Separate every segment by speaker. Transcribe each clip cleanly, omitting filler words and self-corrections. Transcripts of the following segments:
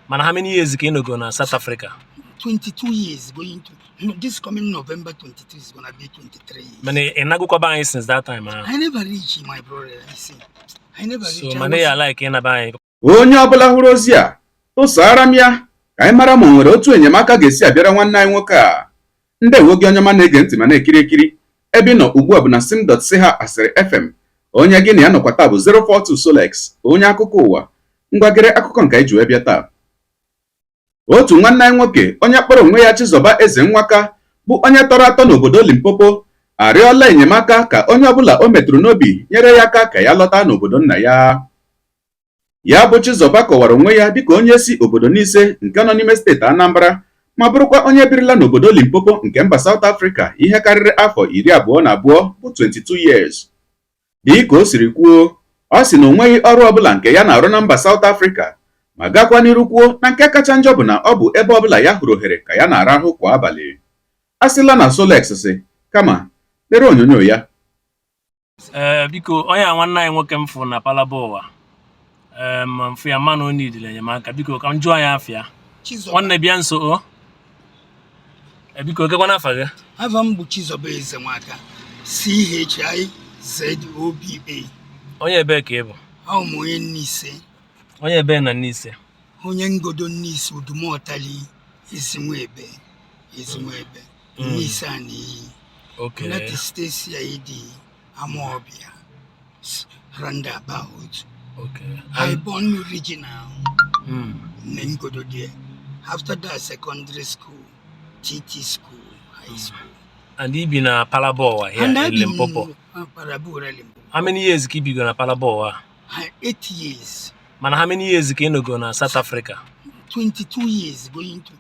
Speaker 1: Man, how many years can you go to South Africa?
Speaker 2: 22 years going to this coming November 22 is gonna be 23 years.
Speaker 1: Man, and I go since that time.
Speaker 2: I never reach my brother. I see. I never reach.
Speaker 1: So man, I like in a buy.
Speaker 3: Onye ọbụla hụrụ ozi a tụsara m ya ka anyị mara ma nwere otu enyemaka ga-esi abịara nwanne anyị nwoke a. Ndewo gị onye ọma na-ege ntị ma na-ekiri ekiri ebe nọ ugbu a bụ na sim.ha asịrị FM. Onye gị na ya nọkwa taa bụ 042 Solex, onye akụkọ ụwa. Ngwagere akụkọ nke anyị ji wee bịa taa. Otu nwanne anyị nwoke onye kpọrọ onwe ya Chizoba Eze Nwaka bụ onye tọrọ atọ n'obodo Limpopo arịọla enyemaka ka onye ọbụla o metụrụ n'obi nyere ya aka ka ya lọta n'obodo nna ya. Ya bụ Chizoba kọwara onwe ya dịka onye si obodo Nise nke nọ n'ime steeti Anambra ma bụrụkwa onye birila n'obodo Limpopo nke mba South Africa ihe karịrị afọ 22 bụ 22 years. Dịka o siri kwuo, ọ sị na o nweghị ọrụ ọbụla nke ya na-arụ na mba South Africa ma gakwa n'iru kwuo na nke kacha njọ bụ na ọ bụ ebe ọbụla ya hụrụ ohere ka ya na-arahụ kwa abalị. A sịla na Solex sị kama lere onyonyo ya.
Speaker 1: Biko onye nwanne anyị nwoke m fụ na palaba ụwa. Mfu ya mmanụ onye idile enyemaka biko ka m jụọ ya afịa. Nwanne bịa nso o. Biko gekwa n'afa gị.
Speaker 2: Afa m bụ Chizoba Eze Nwaka. CHIZOBA.
Speaker 1: Onye ebe ka ị bụ?
Speaker 2: Ahụ m onye Nise.
Speaker 1: Onye ebe na Nise.
Speaker 2: Onye ngodo Nise Udumotali Ezinwebe. Nise ani.
Speaker 1: Okay.
Speaker 2: That is Stacy ID Amobia. Roundabout.
Speaker 1: Okay.
Speaker 2: I born original. Ngodo there. After that, secondary school, TT school, high school.
Speaker 1: And he been a Palaboa here in Limpopo. How many years can you go na Palaboa?
Speaker 2: 8 years.
Speaker 1: Man, how many years can you go na South Africa?
Speaker 2: 22 years going to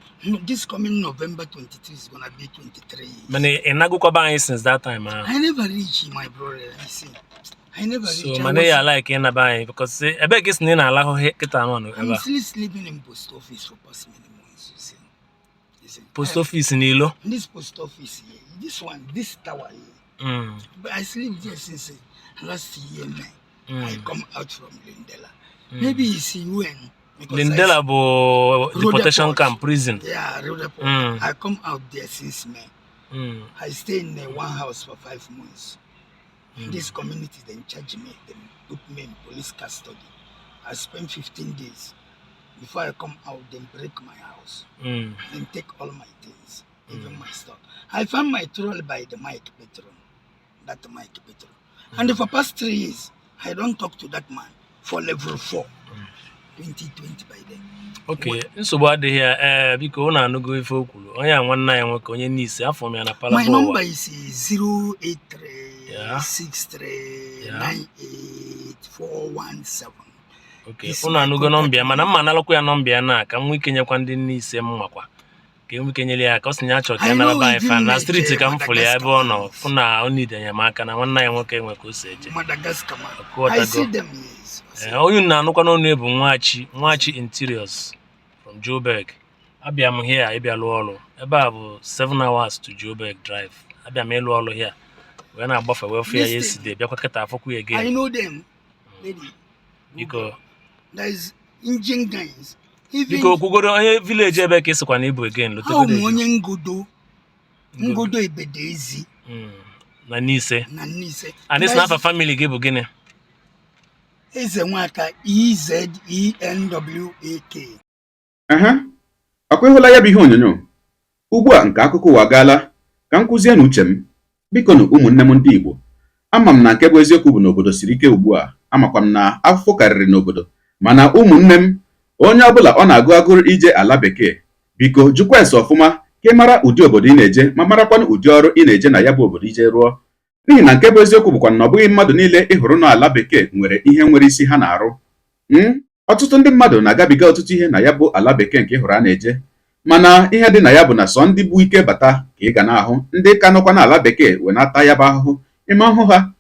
Speaker 2: this coming November 22 is gonna be 23 years.
Speaker 1: Man, and I go back since that time.
Speaker 2: I never reach my brother. I see. I never reach.
Speaker 1: So man, I like in a buy because I beg is nina allow get on.
Speaker 2: I'm still sleeping in post office for past many months. You see.
Speaker 1: Post office in Ilo.
Speaker 2: This post office here, this one, this tower here. But I sleep there since last year, man. I come out from Lindela. Maybe you see when.
Speaker 1: Lindela bo deportation camp prison.
Speaker 2: Yeah, I come out there since May. I stay in one house for 5 months. This community then charge me, they put me in police custody. I spent 15 days. Before I come out, they break my house and take all my things, even my stuff. I found my troll by the Mike Petron, and for past 3 years, I don't talk to that man for level 4. 2020 by then. Okay,
Speaker 1: so what they here? Because I no go if you cool. Onye nwanne anyị nwoke onye Nise afọ m ya na Palaboa.
Speaker 2: My number is 08363984417.
Speaker 1: Okay, una no go number mana mma analokwa ya number ya na ka m nwike nyekwa ndị Nise m makwa. Ka m kenyele ya ka o sinya chọ ka na ba fan na street ka m fụrụ ya ebe ọ nọ fụ na o need enyemaka na nwanne anyị nwoke nwe ka o si eje.
Speaker 2: Madagascar. I see them.
Speaker 1: Onye na-anụkwa n'ọnụ ebu Nwachi Interiors from Joburg. Abịa m here ịbịa lụọ ọrụ. Ebe a bụ 7 hours to Joburg drive. Abịa m ịlụ ọrụ here. Wee na-agbafe welfare yesterday. Bịakwa kịta afọkwu ya again.
Speaker 2: I know them. Lady.
Speaker 1: Biko.
Speaker 2: There is engine guys.
Speaker 1: Biko okwugoro onye village ebe ka ịsịkwa na ibu again.
Speaker 2: Onye Ngodo Ebedezi.
Speaker 1: Na Nise. And this not a family gị bụ gịnị?
Speaker 2: Eze Nwaka EZENWAK.
Speaker 3: Akwa ịhụla ya bụ ihe onyonyo. Ugbu a nke akụkọ ụwa gaala ka m kụzie n'uche m. Biko na ụmụnne m ndị Igbo. Ama m na nke bụ eziokwu bụ n'obodo siri ike ugbu a. Amakwa m na afụfụ karịrị n'obodo. Mana ụmụnne m, onye ọbụla ọ na-agụ agụrụ ije ala bekee, biko jụkwa ese ọfụma ka ị mara ụdị obodo ị na-eje ma marakwanụ ụdị ọrụ ị na-eje na ya bụ obodo ije rụọ. N'ihi na nke bụ eziokwu bụkwa na ọ bụghị mmadụ niile ịhụrụ n'ala bekee nwere ihe nwere isi ha na-arụ. Ọtụtụ ndị mmadụ na-agabiga ọtụtụ ihe na ya bụ ala bekee nke ịhụrụ a na-eje, mana ihe dị na ya bụ na sọ ndị bụ ike bata ka ị ga na-ahụ ndị ka nọkwa n'ala bekee wee nata ya bụ ahụhụ ịma ahụ ha.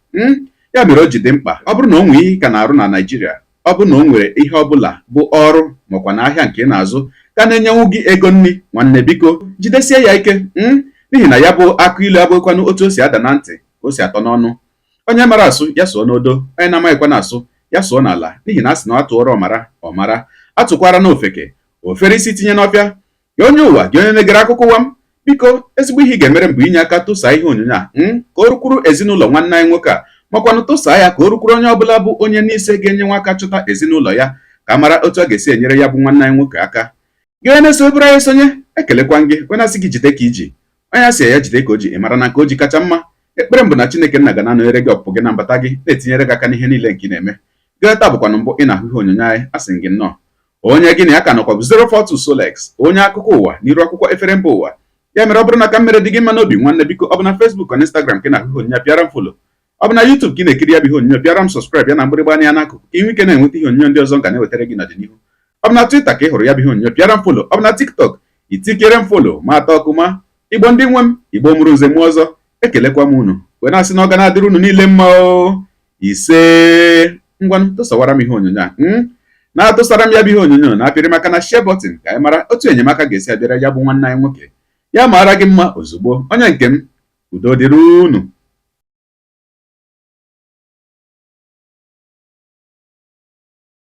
Speaker 3: Ya mere o ji dị mkpa ọ bụrụ na o nwee ihe ka na-arụ na Naịjirịa, ọ bụrụ na o nwere ihe ọbụla bụ ọrụ makwa na ahịa nke ị na-azụ ka na-enyenwu gị ego nri, nwanne biko jidesie ya ike n'ihi na ya bụ akụ ilu abụghịkwanụ otu o si ada na ntị o si atọ n'ọnụ. Onye mara asụ ya sụọ n'odo, onye na-amaghịkwa na-asụ ya sụọ n'ala, n'ihi na a sị na atụọrọ ọmara ọmara, atụkwara n'ofeke ofere isi tinye n'ọfịa. Gị onye ụwa, gị onye na-egere akụkọ ụwa m, biko ezigbo ihe ị ga-emere m bụ inye aka tụsaa ihe onyonyo a ka o rukwuru ezinụlọ nwanne anyị nwoke a, makwanụ tụsaa ya ka o rukwuru onye ọbụla bụ onye n'ise ga-enye nwa aka chọta ezinụlọ ya ka mara otu a ga-esi enyere ya bụ nwanne anyị nwoke aka. Gị onye na-eso obere anyị sonye, ekelekwa gị onye asị gị jide ka iji, onye asị ya jide ka o ji, ị mara na nke o ji kacha mma. Ekpere m bụ na Chineke nna ga na-anọnyere gị ọpụpụ gị na mbata gị, na-etinyere gị aka n'ihe niile nke ị na-eme. Gị taa bụkwanụ mbụ ị na-ahụ ihe onyonyo anyị, asị gị nnọọ. Onye gị na ya ka nọkwa bụ 042 Solex, onye akụkọ ụwa n'iru akwụkwọ efere mba ụwa. Ya mere ọ bụrụ na ka mmere dị gị mma n'obi nwanne, biko ọ bụ na Facebook na Instagram ka ị na-ahụ ihe onyonyo pịara m follow, ọ bụ na YouTube ka ị na-ekiri ya bụ ihe onyonyo pịara m subscribe ya na mgbịrịgba anya n'akụkụ ka ị nwee ike na-enweta ihe onyonyo ndị ọzọ ga na-ewetara gị n'ọdịnihu. Ọ bụ na Twitter ka ị hụrụ ya bụ ihe onyonyo pịara m follow, ọ bụ na TikTok itikere m follow ma atọ ọkụma. Igbo ndị nwe m, Igbo mụrụ nze mụ ọzọ, ekelekwa m unu wee na-asị na ọ ga na-adịrị unu niile mma o. Ise ngwanụ tụsawara m ihe onyonyo a na-atụsara m ya bụ ihe onyonyo na-apịrị maka na share button ka anyị mara otu enyemaka ga-esi abịara ya bụ nwanne anyị nwoke. Ya maara gị mma ozugbo. Onye nke m, udo dịrị unu.